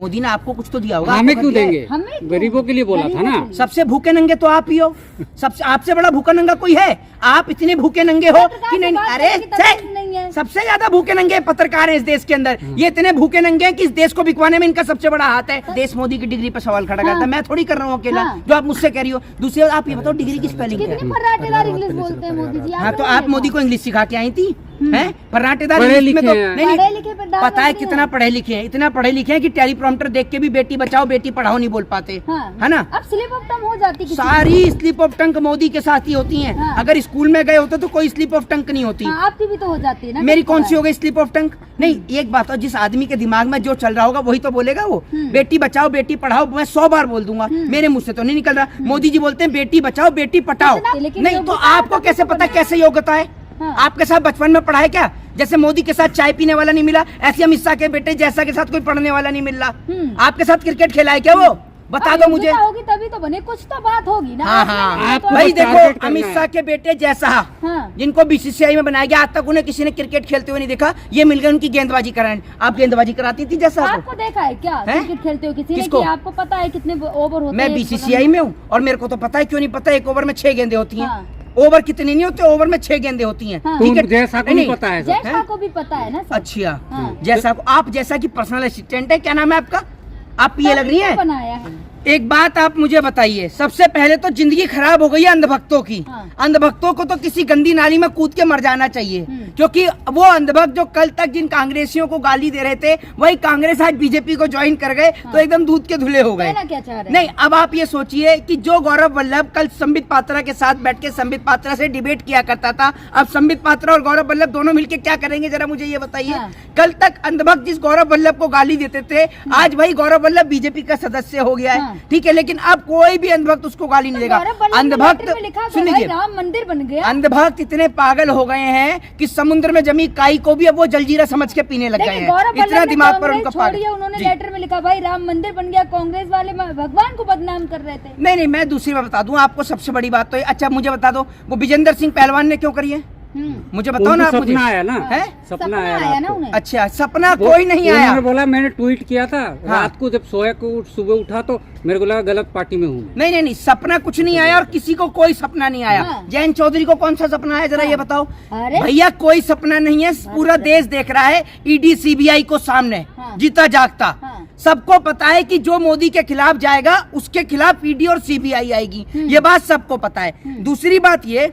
मोदी ने आपको कुछ तो दिया होगा। हमें क्यों देंगे? हमें गरीबों के लिए बोला था ना। सबसे भूखे नंगे तो आप ही हो। सबसे आपसे बड़ा भूखा नंगा कोई है? आप इतने भूखे नंगे हो कि नहीं? अरे सबसे ज्यादा भूखे नंगे पत्रकार हैं इस देश के अंदर। ये इतने भूखे नंगे हैं कि इस देश को बिकवाने में इनका सबसे बड़ा हाथ है। देश मोदी की डिग्री पर सवाल खड़ा करता है। मैं थोड़ी कर रहा हूँ अकेला, जो आप मुझसे कह रही हो। दूसरी बात, आप ये बताओ डिग्री की स्पेलिंग क्या है? इंग्लिश बोलते हैं मोदी जी। हाँ, तो आप मोदी को इंग्लिश सिखा के आई थी? हैं फर्राटेदार पढ़े इंग्लिश में तो लिखे नहीं, पता है कितना पढ़े लिखे हैं, इतना पढ़े लिखे हैं कि टेलीप्रॉम्प्टर देख के भी बेटी बचाओ बेटी पढ़ाओ नहीं बोल पाते। है ना? अब स्लिप ऑफ टंग हो जाती है। सारी स्लिप ऑफ टंग मोदी के साथ ही होती हैं। अगर स्कूल में गए होते तो कोई स्लिप ऑफ टंग नहीं होती। आपकी भी तो हो जाती है ना। मेरी कौन सी हो गई स्लिप ऑफ टंग? नहीं, एक बात हो, जिस आदमी के दिमाग में जो चल रहा होगा वही तो बोलेगा वो। बेटी बचाओ बेटी पढ़ाओ मैं 100 बार बोल दूंगा, मेरे मुंह से तो नहीं निकल रहा। मोदी जी बोलते हैं बेटी बचाओ बेटी पढ़ाओ। नहीं तो आपको कैसे पता कैसे योग्यता है? आपके साथ बचपन में पढ़ा है क्या? जैसे मोदी के साथ चाय पीने वाला नहीं मिला, ऐसे अमित शाह के बेटे जैसा के साथ कोई पढ़ने वाला नहीं मिल रहा। आपके साथ क्रिकेट खेला है क्या वो? बता दो मुझे। होगी तभी तो बने, कुछ तो बात होगी ना। हाँ, आपको भाई तो देखो अमित शाह के बेटे जैसा जिनको बीसीसीआई में बनाया गया, आज तक उन्हें किसी ने क्रिकेट खेलते हुए नहीं देखा। ये मिल गए उनकी गेंदबाजी कराने। आप गेंदबाजी कराती थी जैसा आपको देखा है क्या क्रिकेट खेलते हो किसी ने? किसको? आपको पता है कितने ओवर होते हैं? मैं बीसीसीआई में हूँ और मेरे को तो पता है। क्यों नहीं पता? एक ओवर में 6 गेंदें होती हैं। ओवर कितनी नहीं होते, ओवर में 6 गेंदें होती हैं। ठीक है, जैसा को नहीं पता है। जैसा को भी पता है ना। अच्छा, जैसा को आप जैसा की पर्सनल असिस्टेंट है। क्या नाम है आपका? आप ये लग रही है। बनाया है। एक बात आप मुझे बताइए, सबसे पहले तो जिंदगी खराब हो गई है अंधभक्तों की। अंधभक्तों को तो किसी गंदी नाली में कूद के मर जाना चाहिए, क्योंकि वो अंधभक्त जो कल तक जिन कांग्रेसियों को गाली दे रहे थे, वही कांग्रेस आज बीजेपी को ज्वाइन कर गए तो एकदम दूध के धुले हो गए। क्या चाह रहे? नहीं, अब आप ये सोचिए कि जो गौरव वल्लभ कल संबित पात्रा के साथ बैठ के संबित पात्रा से डिबेट किया करता था, अब संबित पात्रा और गौरव वल्लभ दोनों मिलकर क्या करेंगे जरा मुझे ये बताइए। कल तक अंधभक्त जिस गौरव वल्लभ को गाली देते थे, आज वही गौरव वल्लभ बीजेपी का सदस्य हो गया है। ठीक है, लेकिन अब कोई भी अंधभक्त उसको गाली नहीं देगा। अंधभक्त सुनिए, राम मंदिर बन गया। अंधभक्त इतने पागल हो गए हैं कि समुद्र में जमी काई को भी अब वो जलजीरा समझ के पीने लग गए हैं। इतना दिमाग पर उनका पागल। उन्होंने लेटर में लिखा भाई राम मंदिर बन गया, कांग्रेस वाले भगवान को बदनाम कर रहे थे। नहीं, मैं दूसरी बात बता दूं आपको। सबसे बड़ी बात तो अच्छा मुझे बता दो, वो विजेंद्र सिंह पहलवान ने क्यों करी है? मुझे बताओ ना। मुझे सपना आया ना। है? सपना आया ना उन्हें। अच्छा, सपना कोई नहीं आया। उन्होंने बोला, मैंने ट्वीट किया था रात को, जब सोया को सुबह उठा तो मेरे को लगा गलत पार्टी में हूँ। नहीं, सपना कुछ नहीं आया और किसी को कोई सपना नहीं आया। जयंत चौधरी को कौन सा सपना आया जरा ये बताओ। भैया कोई सपना नहीं है, पूरा देश देख रहा है। ईडी सीबीआई को सामने जीता जागता सबको पता है कि जो मोदी के खिलाफ जाएगा उसके खिलाफ ईडी और सीबीआई आएगी। ये बात सबको पता है। दूसरी बात ये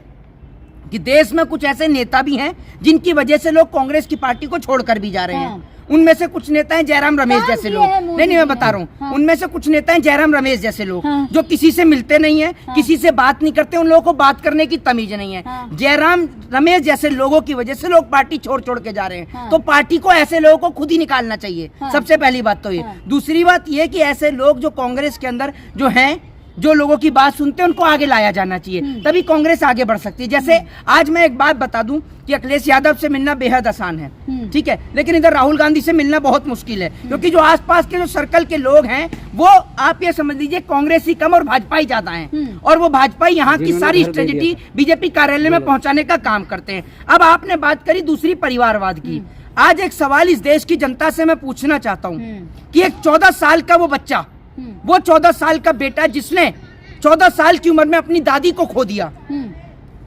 कि देश में कुछ ऐसे नेता भी हैं जिनकी वजह से लोग कांग्रेस की पार्टी को छोड़कर भी जा रहे हैं। उनमें से कुछ नेता हैं जयराम रमेश जैसे लोग। नहीं, मैं बता रहा हूँ। उनमें से कुछ नेता हैं जयराम रमेश जैसे लोग जो किसी से मिलते नहीं है, किसी से बात नहीं करते। उन लोगों को बात करने की तमीज नहीं है। जयराम रमेश जैसे लोगों की वजह से लोग पार्टी छोड़ के जा रहे हैं। तो पार्टी को ऐसे लोगों को खुद ही निकालना चाहिए। सबसे पहली बात तो ये। दूसरी बात ये कि ऐसे लोग जो कांग्रेस के अंदर जो हैं, जो लोगों की बात सुनते हैं, उनको आगे लाया जाना चाहिए, तभी कांग्रेस आगे बढ़ सकती है। जैसे आज मैं एक बात बता दूं कि अखिलेश यादव से मिलना बेहद आसान है, ठीक है, लेकिन इधर राहुल गांधी से मिलना बहुत मुश्किल है, क्योंकि जो आसपास के जो सर्कल के लोग हैं वो आप ये समझ लीजिए कांग्रेस ही कम और भाजपा ही ज्यादा हैं, और वो भाजपा यहाँ की सारी स्ट्रेटेजी बीजेपी कार्यालय में पहुंचाने का काम करते हैं। अब आपने बात करी दूसरी परिवारवाद की। आज एक सवाल इस देश की जनता से मैं पूछना चाहता हूँ कि एक 14 साल का वो बच्चा, वो 14 साल का बेटा जिसने 14 साल की उम्र में अपनी दादी को खो दिया,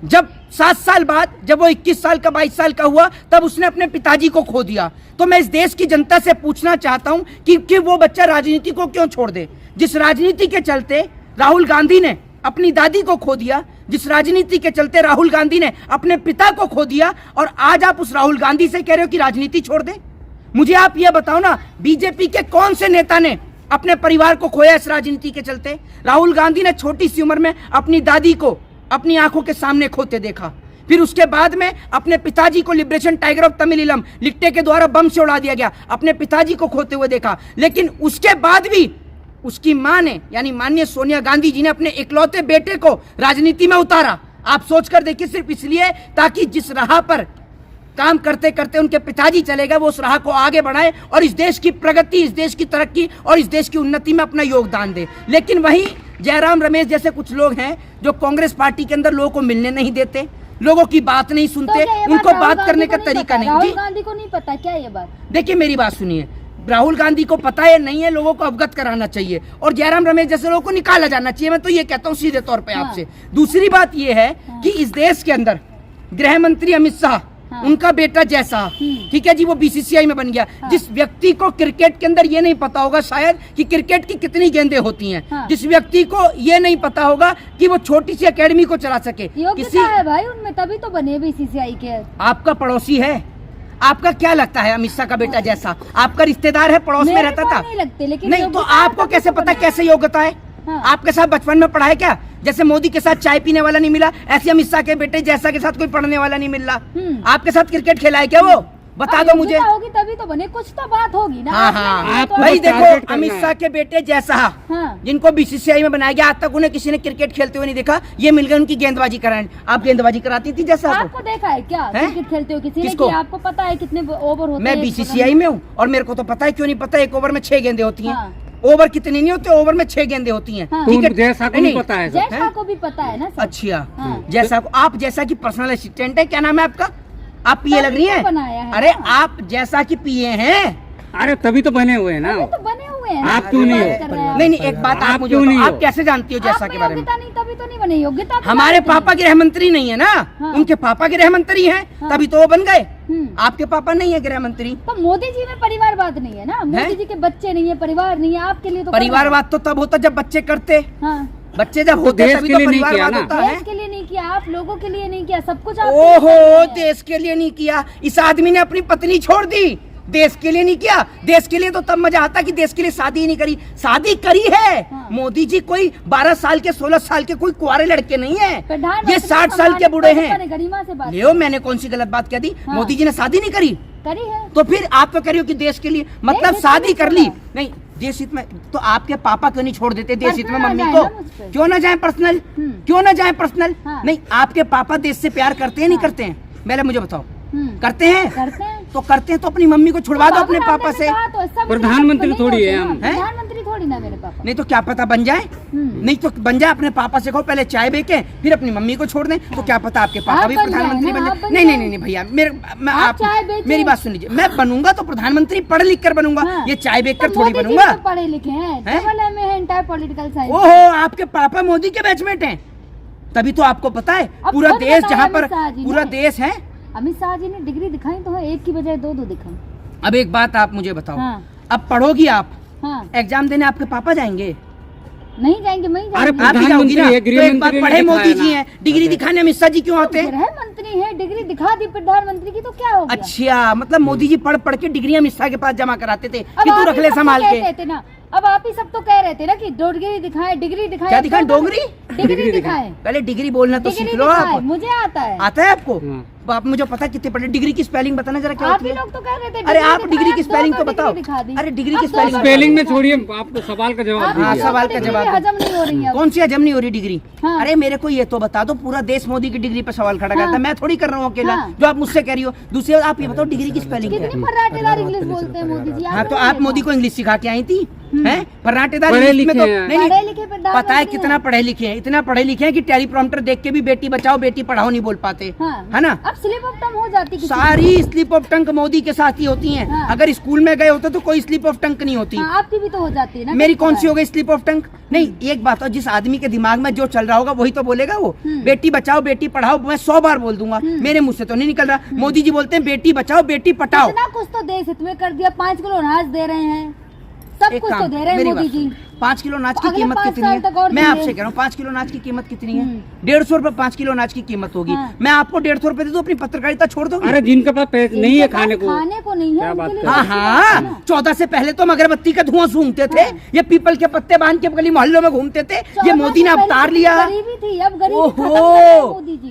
जब 7 साल बाद जब वो 21 साल का 22 साल का हुआ तब उसने अपने पिताजी को खो दिया। तो मैं इस देश की जनता से पूछना चाहता हूं कि वो बच्चा राजनीति को क्यों छोड़ दे। जिस राजनीति के चलते राहुल गांधी ने अपनी दादी को खो दिया, जिस राजनीति के चलते राहुल गांधी ने अपने पिता को खो दिया, और आज आप उस राहुल गांधी से कह रहे हो कि राजनीति छोड़ दे। मुझे आप ये बताओ ना, बीजेपी के कौन से नेता ने अपने परिवार को खोया इस राजनीति के चलते? राहुल गांधी ने छोटी सी उम्र में अपनी दादी को अपनी आंखों के सामने खोते देखा, फिर उसके बाद में अपने पिताजी को लिबरेशन टाइगर ऑफ तमिलम लिट्टे के द्वारा बम से उड़ा दिया गया, अपने पिताजी को खोते हुए देखा। लेकिन उसके बाद भी उसकी मां ने, यानी माननीय सोनिया गांधी जी ने अपने इकलौते बेटे को राजनीति में उतारा। आप सोचकर देखिए, सिर्फ इसलिए ताकि जिस राह पर काम करते करते उनके पिताजी चले गए, वो उस राह को आगे बढ़ाए और इस देश की प्रगति, इस देश की तरक्की और इस देश की उन्नति में अपना योगदान दे। लेकिन वहीं जयराम रमेश जैसे कुछ लोग हैं जो कांग्रेस पार्टी के अंदर लोगों को मिलने नहीं देते, लोगों की बात नहीं सुनते, तो उनको बात करने का तरीका नहीं। राहुल गांधी को नहीं पता क्या ये बात? देखिए मेरी बात सुनिए, राहुल गांधी को पता है नहीं है, लोगों को अवगत कराना चाहिए और जयराम रमेश जैसे लोगों को निकाला जाना चाहिए। मैं तो ये कहता हूँ सीधे तौर पे आपसे। दूसरी बात ये है कि इस देश के अंदर गृह मंत्री अमित शाह, उनका बेटा जैसा, ठीक है जी, वो बीसीसीआई में बन गया। जिस व्यक्ति को क्रिकेट के अंदर ये नहीं पता होगा शायद कि क्रिकेट की कितनी गेंदें होती हैं, जिस व्यक्ति को ये नहीं पता होगा कि वो छोटी सी एकेडमी को चला सके, किसी है भाई उनमें, तभी तो बने बीसीसीआई के। आपका पड़ोसी है, आपका क्या लगता है अमित शाह का बेटा जैसा आपका रिश्तेदार है, पड़ोस में रहता था? नहीं लगते, लेकिन नहीं तो आपको कैसे पता कैसे योग्यता है? आपके साथ बचपन में पढ़ा है क्या? जैसे मोदी के साथ चाय पीने वाला नहीं मिला, ऐसे अमित शाह के बेटे जैसा के साथ कोई पढ़ने वाला नहीं मिल रहा। आपके साथ क्रिकेट खेला है क्या वो? बता दो मुझे। होगी तभी तो बने, कुछ तो बात होगी ना। हाँ, भाई देखो अमित शाह के बेटे जैसा जिनको बीसीसीआई में बनाया गया, आज तक उन्हें किसी ने क्रिकेट खेलते हुए नहीं देखा। ये मिल गए उनकी गेंदबाजी कराने। आप गेंदबाजी कराती थी जैसा? आपको देखा है क्या क्रिकेट खेलते हो किसी ने? कि आपको पता है कितने ओवर होते हैं? मैं बीसीसीआई में हूँ और मेरे को तो पता है, क्यों नहीं पता? एक ओवर में 6 गेंदें होती हैं। ओवर कितनी नहीं होते, ओवर में 6 गेंदें होती हैं। ठीक है, जैसा को नहीं पता है, जैसा को भी पता है ना। अच्छा, जैसा को आप जैसा की पर्सनल असिस्टेंट है, क्या नाम है आपका? आप पीए लग रही हैं? अरे आप जैसा की पीए हैं। अरे तभी तो बने हुए हैं ना। तो बने हुए हैं। आप क्यों नहीं हो? नहीं, एक बात आप मुझे बताओ, आप कैसे जानती हो जैसा के बारे में? नहीं, तभी तो नहीं बने। योग्यता हमारे पापा गृह मंत्री नहीं है ना, उनके पापा गृह मंत्री हैं, तभी तो वो बन गए। आपके पापा नहीं है गृह मंत्री। तो मोदी जी में परिवारवाद नहीं है ना, मोदी जी के बच्चे नहीं है, परिवार नहीं है। आपके लिए तो परिवारवाद तो तब होता जब बच्चे करते, बच्चे जब होते तभी तो परिवारवाद होता है। देश के लिए नहीं किया, आप लोगों के लिए नहीं किया, सब कुछ ओहो, देश के लिए नहीं किया। इस आदमी ने अपनी पत्नी छोड़ दी, देश के लिए नहीं किया। देश के लिए तो तब मजा आता कि देश के लिए शादी ही नहीं करी। शादी करी है। मोदी जी कोई 12 साल के 16 साल के कोई कुंवारे लड़के नहीं है, ये 60 साल के बूढ़े हैं। लियो, मैंने कौन सी गलत बात कह दी? मोदी जी ने शादी नहीं करी है। तो फिर आप तो कह रही हो कि देश के लिए, मतलब शादी कर ली। नहीं, देश हित में तो आपके पापा क्यों नहीं छोड़ देते देश हित में मम्मी को? क्यों ना जाए पर्सनल? क्यों ना जाए पर्सनल? नहीं, आपके पापा देश से प्यार करते हैं नहीं करते हैं? पहले मुझे बताओ। करते हैं? तो करते हैं तो अपनी मम्मी को छुड़वा दो अपने पापा से। प्रधानमंत्री थोड़ी है हम, प्रधानमंत्री थोड़ी ना मेरे पापा। नहीं तो क्या पता बन जाए, नहीं तो बन जाए। अपने पापा से कहो पहले चाय बेचे, फिर अपनी मम्मी को छोड़ दें, तो क्या पता आपके पापा भी प्रधानमंत्री बन जाए। नहीं भैया, मेरी बात सुन लीजिए। मैं बनूंगा तो प्रधानमंत्री पढ़ लिख कर बनूंगा, ये चाय बेच कर थोड़ी बनूंगा। पढ़े लिखे हैं, पॉलिटिकल साइंस। ओहो, आपके पापा मोदी के बैचमेट हैं, तभी तो आपको पता है पूरा देश, जहाँ पर पूरा देश है। अमित शाह जी ने डिग्री दिखाई तो है, एक की बजाय 2 दिखाई। अब एक बात आप मुझे बताओ, अब पढ़ोगी आप, एग्जाम देने आपके पापा जाएंगे? नहीं जाएंगे, मैं अरे आप भी जाओगी ना? तो एक बात, पढ़े मोदी जी हैं, डिग्री दिखाने अमित शाह जी क्यों आते हैं? गृह मंत्री है, डिग्री दिखा दी प्रधानमंत्री की तो क्या हो गया? अच्छा, मतलब मोदी जी पढ़ पढ़ के डिग्री अमित शाह के पास जमा कराते थे कि तू रख ले संभाल के ना। अब आप ही सब तो कह रहे थे ना कि डिग्री दिखाए, डिग्री दिखाए। क्या दिखाए? डोगरी डिग्री दिखाए। पहले डिग्री बोलना तो सीख लो आप। मुझे आता है। आता है आपको? आप मुझे पता है कितने पढ़े। डिग्री की स्पेलिंग बताना जरा, क्या आप होती ही है? लोग तो कह रहे थे। अरे आप डिग्री की स्पेलिंग तो बताओ। अरे डिग्री की स्पेलिंग में छोड़िए, आपको सवाल का जवाब। हाँ, सवाल का जवाब। हजम नहीं हो रही है। कौन सी हजम नहीं हो रही डिग्री? अरे मेरे को ये तो बता दो, पूरा देश मोदी की डिग्री पर सवाल खड़ा करता है, मैं थोड़ी कर रहा हूँ अकेला, जो आप मुझसे कह रही हो। दूसरी आप ये बताओ, डिग्री की स्पेलिंग क्या है? कितनी फर्राटेदार इंग्लिश बोलते हैं मोदी जी। हाँ, तो आप मोदी को इंग्लिश सिखा के आई थी? हैं फर्राटेदार पढ़े इंग्लिश में तो नहीं, पता है कितना पढ़े लिखे हैं, इतना पढ़े लिखे हैं कि टेलीप्रॉम्प्टर देख के भी बेटी बचाओ बेटी पढ़ाओ नहीं बोल पाते, है ना? अब स्लिप ऑफ टंग हो जाती है। सारी स्लिप ऑफ टंग मोदी के साथ ही होती हैं। अगर स्कूल में गए होते तो कोई स्लिप ऑफ टंग नहीं होती। आपकी भी तो हो जाती है ना। मेरी कौन सी हो गई स्लिप ऑफ टंग? नहीं, एक बात है, जिस आदमी के दिमाग में जो चल रहा होगा वही तो बोलेगा वो। बेटी बचाओ बेटी पढ़ाओ मैं 100 बार बोल दूंगा, मेरे मुंह से तो नहीं निकल रहा। मोदी जी बोलते हैं बेटी बचाओ बेटी पढ़ाओ। कुछ तो देश हित में कर दिया, 5 किलो अनाज दे रहे हैं, सब कुछ तो दे रहे हैं मोदी जी। 5 किलो अनाज की कीमत कितनी है? मैं आपसे कह रहा हूँ 5 किलो अनाज की कीमत कितनी है? 150 रुपए 5 किलो अनाज की कीमत होगी। मैं आपको 150 रुपए दे दूं, अपनी पत्रकारिता छोड़ दो? अरे जिनके पास पैसे नहीं है खाने को नहीं है। हाँ, 14 से पहले तो अगरबत्ती का धुआं सूंघते थे, ये पीपल के पत्ते बांध के गली मोहल्लों में घूमते थे। ये मोदी ने अवतार लिया। ओहो,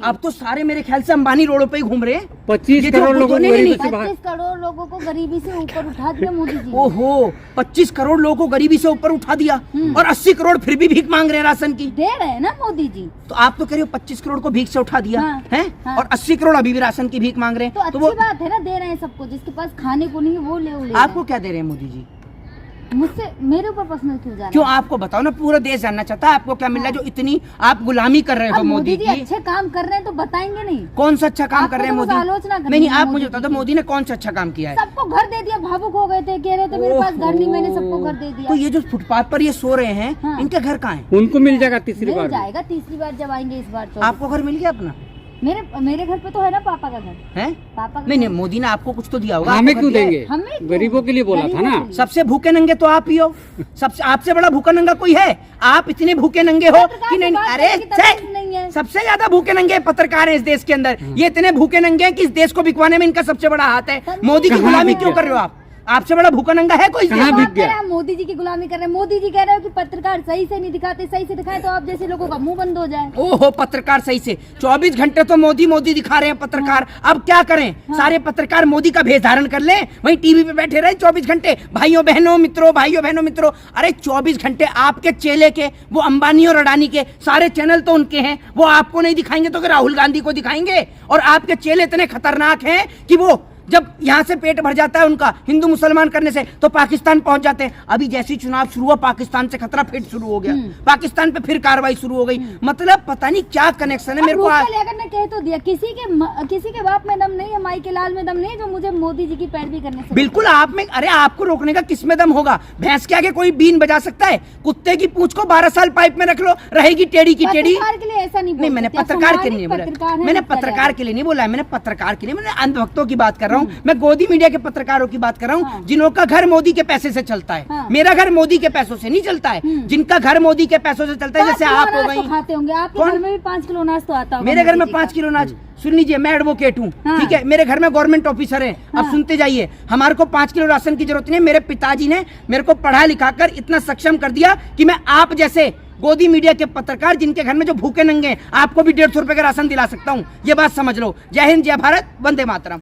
अब तो सारे मेरे ख्याल से अंबानी रोडों पे ही घूम रहे हैं। 25 करोड़ लोगों को गरीबी से ऊपर उठा दिया मोदी जी। ओहो, 25 करोड़ लोगों को गरीबी से ऊपर उठा दिया और 80 करोड़ फिर भी भीख मांग रहे हैं राशन की। दे रहे हैं ना मोदी जी। तो आप तो कह रहे हो 25 करोड़ को भीख से उठा दिया है और 80 करोड़ अभी भी राशन की भीख मांग रहे हैं। तो अच्छी बात है ना, दे रहे हैं सबको, जिसके पास खाने को नहीं है वो ले। आपको क्या दे रहे हैं मोदी जी? मुझसे मेरे ऊपर पर्सनल क्यों जाना? क्यों? आपको बताओ ना, पूरा देश जानना चाहता है आपको क्या मिल रहा है जो इतनी आप गुलामी कर रहे हो अब मोदी जी की। अच्छे काम कर रहे हैं तो बताएंगे नहीं? कौन सा अच्छा काम आपको कर रहे हैं तो बस मोदी? आलोचना करनी नहीं है आप मोदी मुझे बता दो की। मोदी ने कौन सा अच्छा काम किया है? सबको घर दे दिया, भावुक हो गए थे, कह रहे थे मेरे पास घर नहीं, मैंने सबको घर दे दिया। तो ये जो फुटपाथ पर ये सो रहे हैं हाँ। इनके घर कहाँ है? उनको मिल जाएगा तीसरी मिल बार में। जाएगा तीसरी बार जब आएंगे इस बार तो। आपको घर मिल गया अपना? मेरे घर पे तो है ना पापा का घर। है? पापा का नहीं नहीं घर। मोदी ने आपको कुछ तो दिया होगा। हमें आपको क्यों घर दिया है? देंगे? हमें क्यों? गरीबों के लिए बोला था गरीबों ना। के लिए। सबसे भूखे नंगे तो आप ही हो। सबसे आपसे बड़ा भूखा नंगा कोई है? आप इतने भूखे नंगे हो पत्रकार कि से नहीं? बात अरे करने की तमीज नहीं है। सबसे ज्यादा भूखे नंगे पत्रकार हैं इस देश के अंदर। ये इतने भूखे नंगे हैं कि इस देश को बिकवाने में इनका सबसे बड़ा हाथ है। तमीज मोदी की कहाँ गुलामी बिक क्यों गया? कर रहे हो आप? आपसे बड़ा भूखा नंगा है कोई इस देश कहाँ में? बिक आप कह रहे गया? हैं हम मोदी जी की गुलामी कर रहे हैं। मोदी जी कह रहे हो कि पत्रकार सही से नहीं दिखाते, सही से दिखाए तो आप जैसे लोगों का मुंह बंद हो जाए। ओहो पत्रकार सही से 24 घंटे तो मोदी मोदी दिखा रहे हैं पत्रकार। अब क्या करें? सारे पत्रकार मोदी का भेष धारण कर लें, वहीं टीवी पे बैठे रहे 24 घंटे। भाइयों बहनों मित्रों अरे 24 घंटे आपके चेले के, वो अंबानी और अडानी के सारे चैनल तो उनके हैं, वो आपको नहीं दिखाएंगे तो राहुल गांधी को दिखाएंगे। और आपके चेले इतने खतरनाक हैं कि वो जब यहाँ से पेट भर जाता है उनका हिंदू मुसलमान करने से तो पाकिस्तान पहुंच जाते हैं। अभी जैसे ही चुनाव शुरू हुआ पाकिस्तान से खतरा फिर शुरू हो गया, पाकिस्तान पे फिर कार्रवाई शुरू हो गई। मतलब पता नहीं क्या कनेक्शन है मेरे को। अगर ने कह तो दिया किसी के बाप में दम नहीं है, माई के लाल में दम नहीं है जो मुझे मोदी जी की पैरवी करने से बिल्कुल आप में, अरे आपको रोकने का किस में दम होगा? भैंस के आगे कोई बीन बजा सकता है? कुत्ते की पूंछ को 12 साल पाइप में रख लो, रहेगी टेढ़ी की टेढ़ी। पत्रकार के लिए ऐसा नहीं नहीं मैंने बोलते, पत्रकार के लिए नहीं पत्रकार बोला, हैं, मैंने इस तरह पत्रकार के लिए नहीं बोला है, मैंने पत्रकार के लिए, मैंने अंधभक्तों की बात कर रहा हूँ, मैं गोदी मीडिया के पत्रकारों की बात कर रहा हूँ हाँ। जिनका घर मोदी के पैसे से चलता है। हाँ। मेरा घर मोदी के पैसों से नहीं चलता है, जिनका घर मोदी के पैसों से चलता है, जैसे आप हो गई। खाते होंगे आपके कौन? घर में भी 5 किलो अनाज तो आता होगा मेरे घर में मोदी जी 5 का। किलो अनाज। सुन लीजिए मैं एडवोकेट हूँ, हाँ। ठीक है, मेरे घर में गवर्नमेंट ऑफिसर हैं। अब हाँ। सुनते जाइए, हमारे को 5 किलो राशन की जरूरत नहीं है। मेरे पिताजी ने मेरे को पढ़ा लिखा कर इतना सक्षम कर दिया कि मैं आप जैसे गोदी मीडिया के पत्रकार जिनके घर में जो भूखे नंगे हैं, आपको भी 150 रुपए का राशन दिला सकता हूँ। ये बात समझ लो। जय हिंद, जय भारत, वंदे मातरम।